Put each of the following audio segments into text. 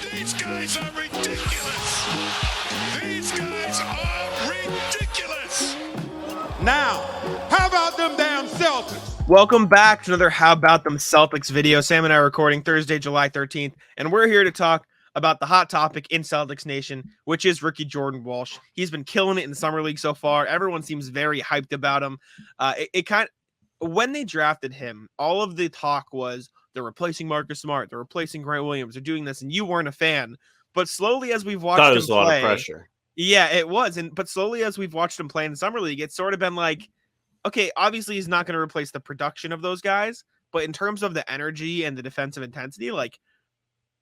These guys are ridiculous. These guys are ridiculous. Now, how about them damn Celtics? Welcome back to another How About Them Celtics video. Sam and I are recording Thursday, July 13th, and we're here to talk about the hot topic in Celtics Nation, which is rookie Jordan Walsh. He's been killing it in Summer League so far. Everyone seems very hyped about him. When they drafted him, all of the talk was they're replacing Marcus Smart, they're replacing Grant Williams, they're doing this, and you weren't a fan. But slowly as we've watched him play, a lot of pressure. Yeah, it was. But slowly as we've watched him play in Summer League, it's sort of been like, okay, obviously he's not going to replace the production of those guys, but in terms of the energy and the defensive intensity, like,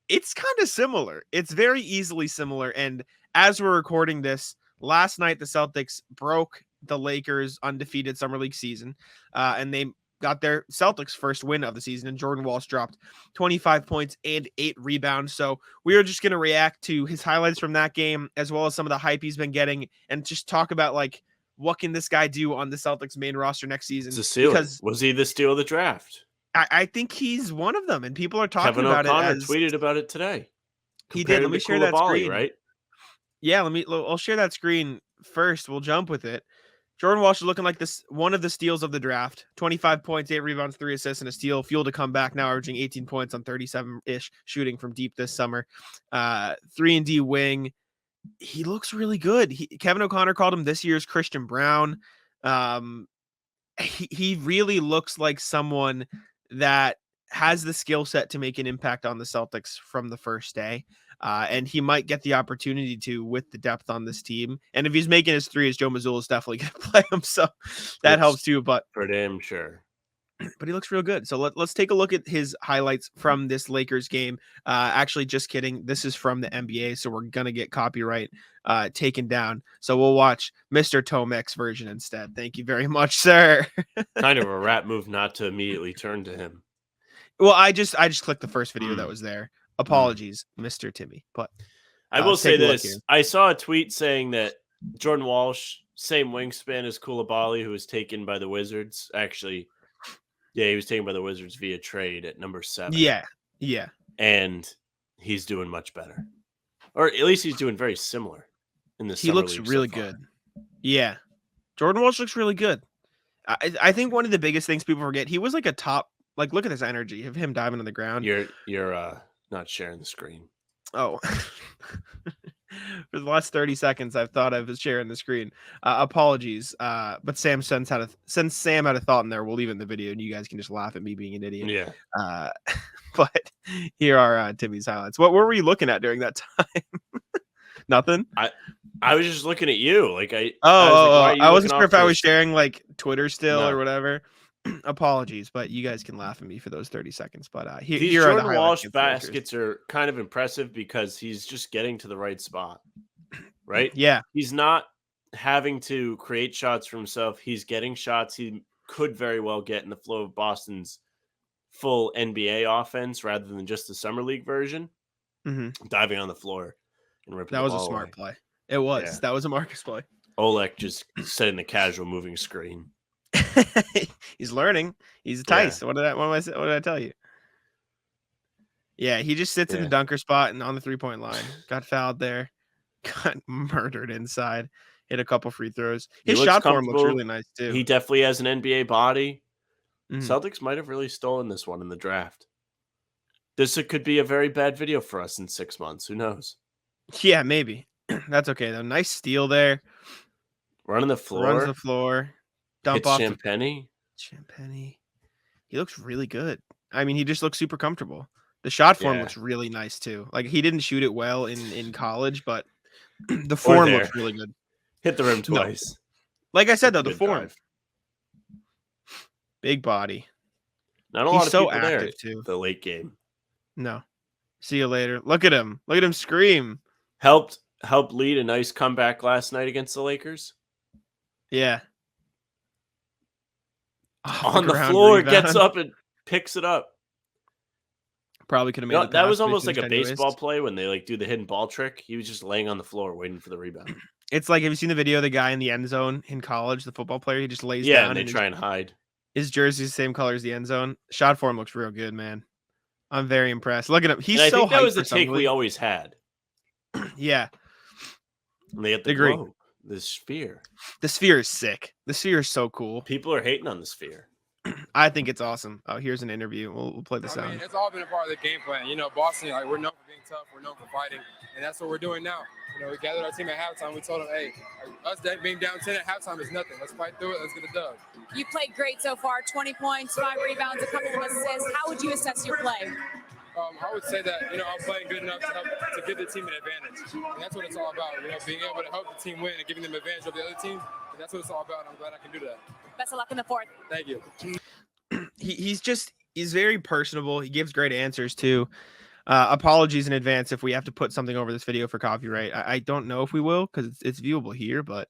it's kind of similar. It's very easily similar. And as we're recording this, last night the Celtics broke the Lakers' undefeated Summer League season, and they got their Celtics' first win of the season, and Jordan Walsh dropped 25 points and 8 rebounds. So we are just going to react to his highlights from that game, as well as some of the hype he's been getting, and just talk about, like, what can this guy do on the Celtics main roster next season? It's a steal. Was he the steal of the draft? I think he's one of them, and people are talking Kevin about O'Connor it. tweeted about it today. He did. Let me share that screen. Right? Yeah, I'll share that screen first. We'll jump with it. Jordan Walsh is looking like this one of the steals of the draft. 25 points, 8 rebounds, 3 assists, and a steal. Fuel to come back now, averaging 18 points on 37-ish shooting from deep this summer. 3-and-D wing. He looks really good. Kevin O'Connor called him this year's Christian Brown. He really looks like someone that has the skill set to make an impact on the Celtics from the first day. And he might get the opportunity to with the depth on this team. And if he's making his threes, Joe Mazzulla is definitely going to play him. So that helps too. But for damn sure. But he looks real good. So let's take a look at his highlights from this Lakers game. Actually, just kidding. This is from the NBA, so we're going to get copyright taken down. So we'll watch Mr. Tomek's version instead. Thank you very much, sir. Kind of a rap move not to immediately turn to him. Well, I just clicked the first video that was there. Apologies, Mr. Timmy. But I will say this. I saw a tweet saying that Jordan Walsh, same wingspan as Coulibaly, who was taken by the Wizards. Actually, yeah, he was taken by the Wizards via trade at number 7. Yeah. And he's doing much better. Or at least he's doing very similar in this. He looks really good. Yeah. Jordan Walsh looks really good. I think one of the biggest things people forget, he was like a top, like, look at this energy of him diving on the ground. You're not sharing the screen. Oh. For the last 30 seconds, I've thought I was sharing the screen. Apologies. But since Sam had a thought in there, we'll leave it in the video and you guys can just laugh at me being an idiot. Yeah. But here are Timmy's highlights. What were you looking at during that time? Nothing? I was just looking at you. Like I wasn't sure if I was sharing like Twitter still or whatever. Apologies, but you guys can laugh at me for those 30 seconds. But here are the Jordan Walsh baskets are kind of impressive because he's just getting to the right spot, right? Yeah. He's not having to create shots for himself. He's getting shots he could very well get in the flow of Boston's full NBA offense rather than just the Summer League version. Mm-hmm. Diving on the floor and ripping that the was ball a smart away. play. It was. Yeah. That was a Marcus play. Oleg just setting the casual moving screen. He's learning. He's Tice. Yeah. What did I tell you? Yeah, he just sits in the dunker spot and on the 3-point line. Got fouled there. Got murdered inside. Hit a couple free throws. His shot form looks really nice too. He definitely has an NBA body. Mm-hmm. Celtics might have really stolen this one in the draft. This could be a very bad video for us in 6 months. Who knows? Yeah, maybe. That's okay though. Nice steal there. Runs the floor. Dump off Champagny. He looks really good. I mean, he just looks super comfortable. The shot form looks really nice too. Like he didn't shoot it well in college, but the form looks really good. Hit the rim twice. No. Like I said though, the form. Big body. Not a lot of people active there too. The late game. No. See you later. Look at him. Look at him scream. Helped lead a nice comeback last night against the Lakers. Yeah. On the floor, gets up and picks it up. Probably could have made it. That was almost like a baseball play when they like do the hidden ball trick. He was just laying on the floor waiting for the rebound. It's like, have you seen the video of the guy in the end zone in college, the football player? He just lays and down. they try and hide. His jersey's the same color as the end zone. Shot form looks real good, man. I'm very impressed. Look at him. He's and I so think that hyped was the for summer take we league. always had. Yeah, And they got the Agree. globe, the sphere. the sphere is sick. The sphere is so cool. People are hating on the sphere. I think it's awesome. Oh, here's an interview. We'll play this out. It's all been a part of the game plan. Boston, we're known for being tough. We're known for fighting. And that's what we're doing now. We gathered our team at halftime. We told them, hey, us being down 10 at halftime is nothing. Let's fight through it. Let's get the dub. You played great so far, 20 points, 5 rebounds, a couple of assists. How would you assess your play? I would say that, I'm playing good enough to give the team an advantage. And that's what it's all about, being able to help the team win and giving them advantage over the other team. And that's what it's all about. I'm glad I can do that. Best of luck in the fourth. Thank you. He's very personable. He gives great answers too. Apologies in advance if we have to put something over this video for copyright. I don't know if we will because it's viewable here, but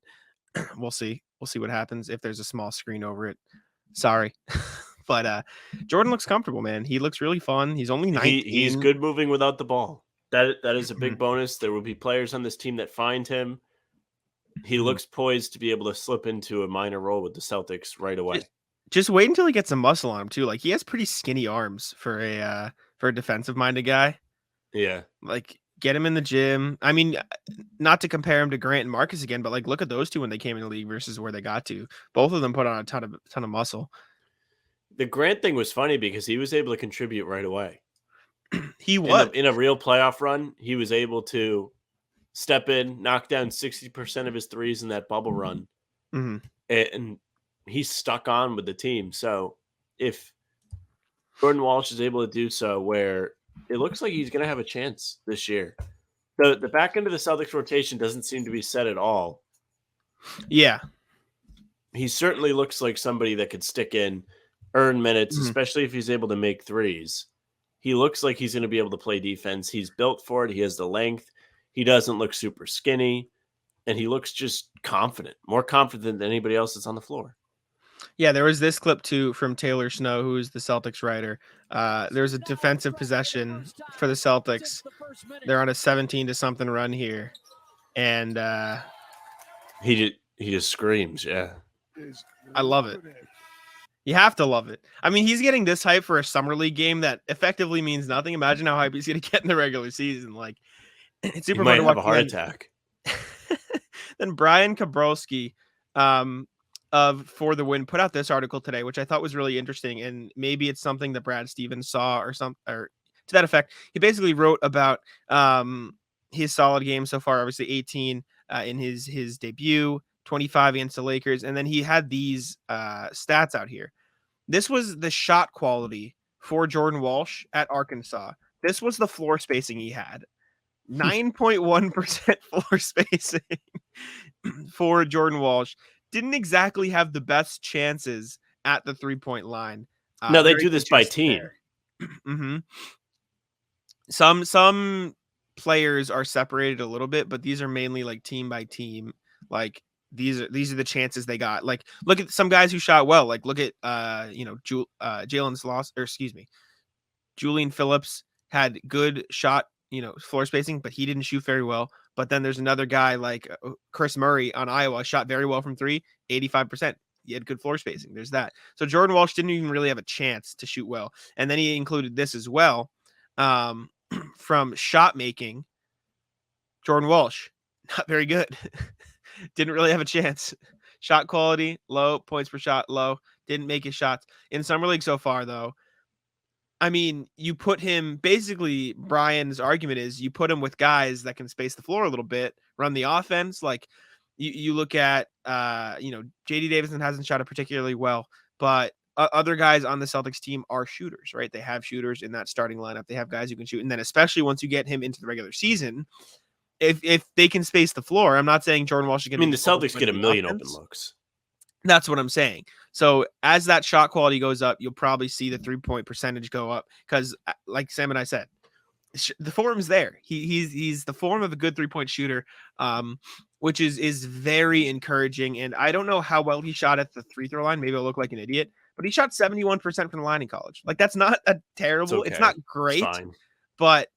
we'll see. We'll see what happens if there's a small screen over it. Sorry. But Jordan looks comfortable, man. He looks really fun. He's only 19. He's good moving without the ball. That is a big bonus. There will be players on this team that find him. He looks poised to be able to slip into a minor role with the Celtics right away. Just wait until he gets some muscle on him too. Like he has pretty skinny arms for a defensive minded guy. Yeah. Like get him in the gym. I mean, not to compare him to Grant and Marcus again, but like look at those two when they came in the league versus where they got to. Both of them put on a ton of muscle. The Grant thing was funny because he was able to contribute right away. He was in a real playoff run. He was able to step in, knock down 60% of his threes in that bubble run, and he's stuck on with the team. So if Jordan Walsh is able to do so, where it looks like he's going to have a chance this year, the back end of the Celtics rotation doesn't seem to be set at all. Yeah, he certainly looks like somebody that could stick in, earn minutes, especially if he's able to make threes. He looks like he's going to be able to play defense. He's built for it. He has the length. He doesn't look super skinny, and he looks just confident, more confident than anybody else that's on the floor. Yeah, there was this clip too from Taylor Snow, who's the Celtics writer. There's a defensive possession for the Celtics. They're on a 17-something run here, and he just screams. Yeah, I love it. You have to love it. I mean, he's getting this hype for a summer league game that effectively means nothing. Imagine how hype he's going to get in the regular season. Like, it's super fun to watch. Have a heart attack. Then Brian Kabrowski of For the Win put out this article today, which I thought was really interesting, and maybe it's something that Brad Stevens saw or to that effect. He basically wrote about his solid game so far. Obviously, 18 in his debut. 25 against the Lakers, and then he had these stats out here. This was the shot quality for Jordan Walsh at Arkansas. This was the floor spacing he had. 9.1% floor spacing for Jordan Walsh. Didn't exactly have the best chances at the three-point line. No, they do this by team. Some players are separated a little bit, but these are mainly like team by team. Like these are the chances they got. Like look at some guys who shot well. Like look at Julian Phillips had good shot, floor spacing, but he didn't shoot very well. But then there's another guy like Chris Murray on Iowa, shot very well from three, 85%. He had good floor spacing. There's that. So Jordan Walsh didn't even really have a chance to shoot well. And then he included this as well. From shot making, Jordan Walsh, not very good. Didn't really have a chance. Shot quality, low. Points per shot, low. Didn't make his shots. In Summer League so far, though, I mean, you put him, basically, Brian's argument is you put him with guys that can space the floor a little bit, run the offense. Like, you look at, J.D. Davison hasn't shot it particularly well, but other guys on the Celtics team are shooters, right? They have shooters in that starting lineup. They have guys who can shoot. And then especially once you get him into the regular season, if they can space the floor, I'm not saying Jordan Walsh is going to. I mean, the Celtics get a million open looks. That's what I'm saying. So as that shot quality goes up, you'll probably see the 3-point percentage go up because, like Sam and I said, the form is there. He's the form of a good 3-point shooter, which is very encouraging. And I don't know how well he shot at the free throw line. Maybe I'll look like an idiot, but he shot 71% from the line in college. Like that's not a terrible. It's not great, but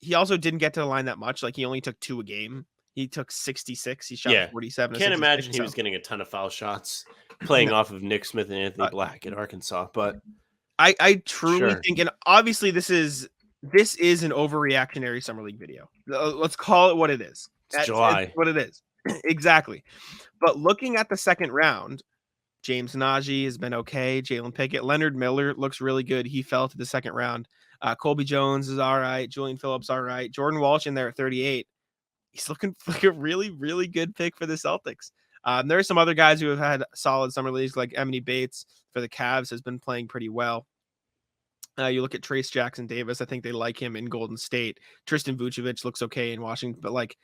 he also didn't get to the line that much. Like he only took 2 a game. He took 66. He shot 47. Can't imagine he was getting a ton of foul shots playing off of Nick Smith and Anthony Black at Arkansas. But I truly Sure. think, and obviously this is an overreactionary summer league video. Let's call it what it is. It's July. What it is. Exactly. But looking at the second round, James Najee has been okay. Jalen Pickett, Leonard Miller looks really good. He fell to the second round. Colby Jones is all right. Julian Phillips all right. Jordan Walsh in there at 38. He's looking like a really, really good pick for the Celtics. There are some other guys who have had solid summer leagues, like Emily Bates for the Cavs has been playing pretty well. You look at Trace Jackson Davis. I think they like him in Golden State. Tristan Vucevic looks okay in Washington, but like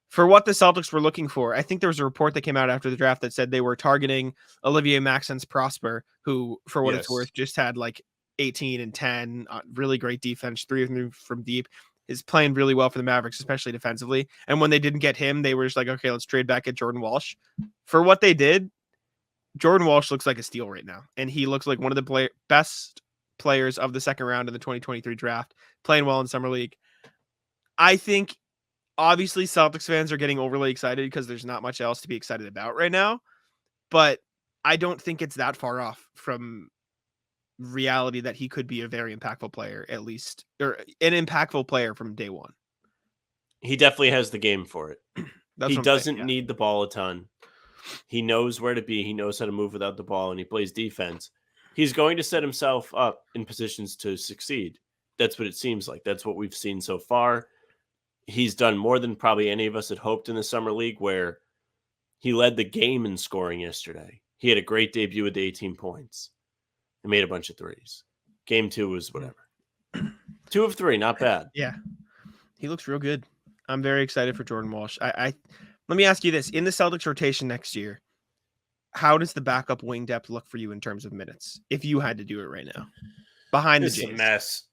for what the Celtics were looking for, I think there was a report that came out after the draft that said they were targeting Olivier Maxence Prosper, who, for what it's worth, just had like 18 and 10, really great defense, 3 of them from deep, is playing really well for the Mavericks, especially defensively. And when they didn't get him, they were just like, okay, let's trade back at Jordan Walsh. For what they did, Jordan Walsh looks like a steal right now, and he looks like one of the best players of the second round of the 2023 draft, playing well in summer league. I think obviously Celtics fans are getting overly excited because there's not much else to be excited about right now, but I don't think it's that far off from reality that he could be a very impactful player, at least, or an impactful player from day one. He definitely has the game for it. He doesn't saying, need the ball a ton. He knows where to be. He knows how to move without the ball, and he plays defense. He's going to set himself up in positions to succeed. That's what it seems like. That's what we've seen so far. He's done more than probably any of us had hoped in the summer league, where he led the game in scoring yesterday. He had a great debut with 18 points and made a bunch of threes. Game 2 was whatever. 2 of 3, not bad. Yeah. He looks real good. I'm very excited for Jordan Walsh. Let me ask you this. In the Celtics rotation next year, how does the backup wing depth look for you in terms of minutes, if you had to do it right now? Behind the Jays. It's a mess.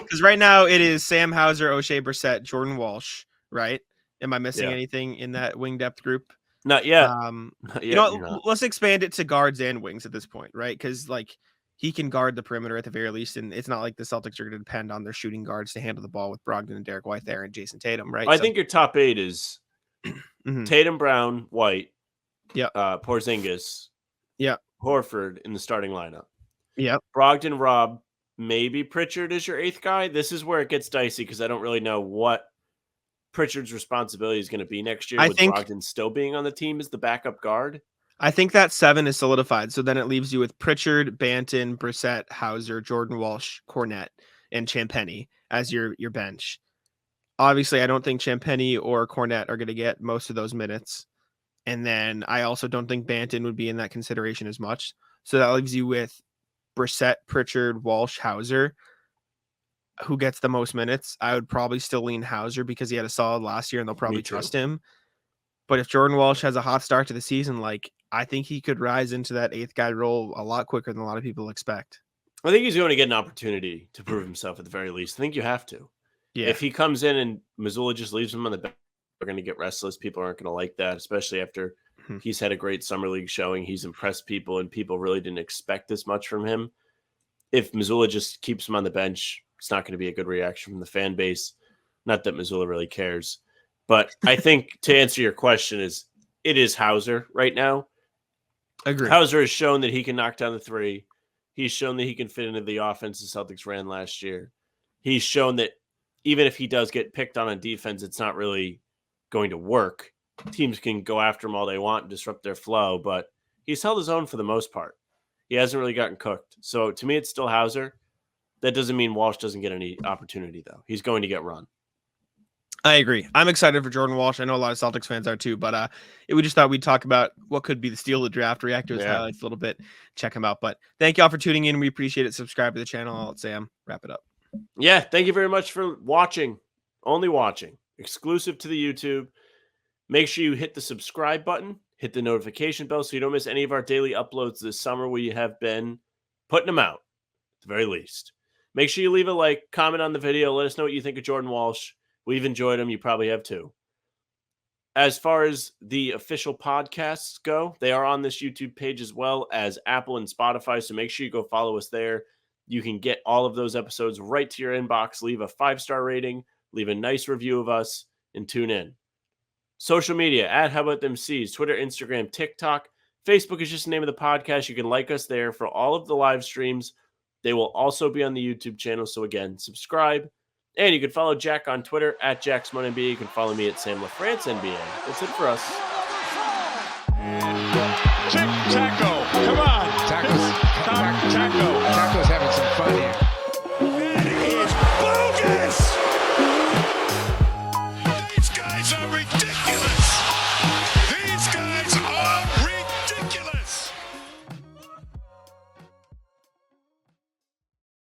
Because right now it is Sam Hauser, O'Shea Brissett, Jordan Walsh, right? Am I missing anything in that wing depth group? Not yet. You know, let's expand it to guards and wings at this point, right? Because like he can guard the perimeter at the very least, and it's not like the Celtics are going to depend on their shooting guards to handle the ball with Brogdon and Derek White there and Jason Tatum, right? I think your top 8 is Tatum, Brown, White, Porzingis, Horford in the starting lineup. Brogdon, Rob, maybe Pritchard is your 8th guy. This is where it gets dicey because I don't really know what Pritchard's responsibility is going to be next year. With Brogdon still being on the team as the backup guard. I think that 7 is solidified. So then it leaves you with Pritchard, Banton, Brissett, Hauser, Jordan Walsh, Cornette, and Champagnie as your bench. Obviously, I don't think Champagnie or Cornette are going to get most of those minutes. And then I also don't think Banton would be in that consideration as much. So that leaves you with Brissett, Pritchard, Walsh, Hauser. Who gets the most minutes? I would probably still lean Hauser because he had a solid last year and they'll probably trust him. But if Jordan Walsh has a hot start to the season, like I think he could rise into that 8th guy role a lot quicker than a lot of people expect. I think he's going to get an opportunity to prove himself at the very least. I think you have to. Yeah. If he comes in and Mazzulla just leaves him on the bench, they're going to get restless. People aren't going to like that, especially after he's had a great summer league showing. He's impressed people, and people really didn't expect this much from him. If Mazzulla just keeps him on the bench, it's not going to be a good reaction from the fan base. Not that Mazzulla really cares. But I think to answer your question it is Hauser right now. Agree. Hauser has shown that he can knock down the 3. He's shown that he can fit into the offense the Celtics ran last year. He's shown that even if he does get picked on defense, it's not really going to work. Teams can go after him all they want and disrupt their flow, but he's held his own for the most part. He hasn't really gotten cooked. So to me, it's still Hauser. That doesn't mean Walsh doesn't get any opportunity, though. He's going to get run. I agree. I'm excited for Jordan Walsh. I know a lot of Celtics fans are too, but we just thought we'd talk about what could be the steal of the draft, react to his highlights a little bit, check him out. But thank y'all for tuning in. We appreciate it. Subscribe to the channel. I'll let Sam wrap it up. Yeah, thank you very much for watching. Only watching. Exclusive to the YouTube. Make sure you hit the subscribe button. Hit the notification bell so you don't miss any of our daily uploads this summer. We have been putting them out, at the very least. Make sure you leave a like, comment on the video. Let us know what you think of Jordan Walsh. We've enjoyed them. You probably have too. As far as the official podcasts go, they are on this YouTube page as well as Apple and Spotify. So make sure you go follow us there. You can get all of those episodes right to your inbox. Leave a 5-star rating. Leave a nice review of us and tune in. Social media at How About Them C's, Twitter, Instagram, TikTok, Facebook is just the name of the podcast. You can like us there for all of the live streams. They will also be on the YouTube channel. So again, subscribe. And you can follow Jack on Twitter at JackSmartNBA. You can follow me at Sam LaFrance NBA. That's it for us. Taco, come on. Taco.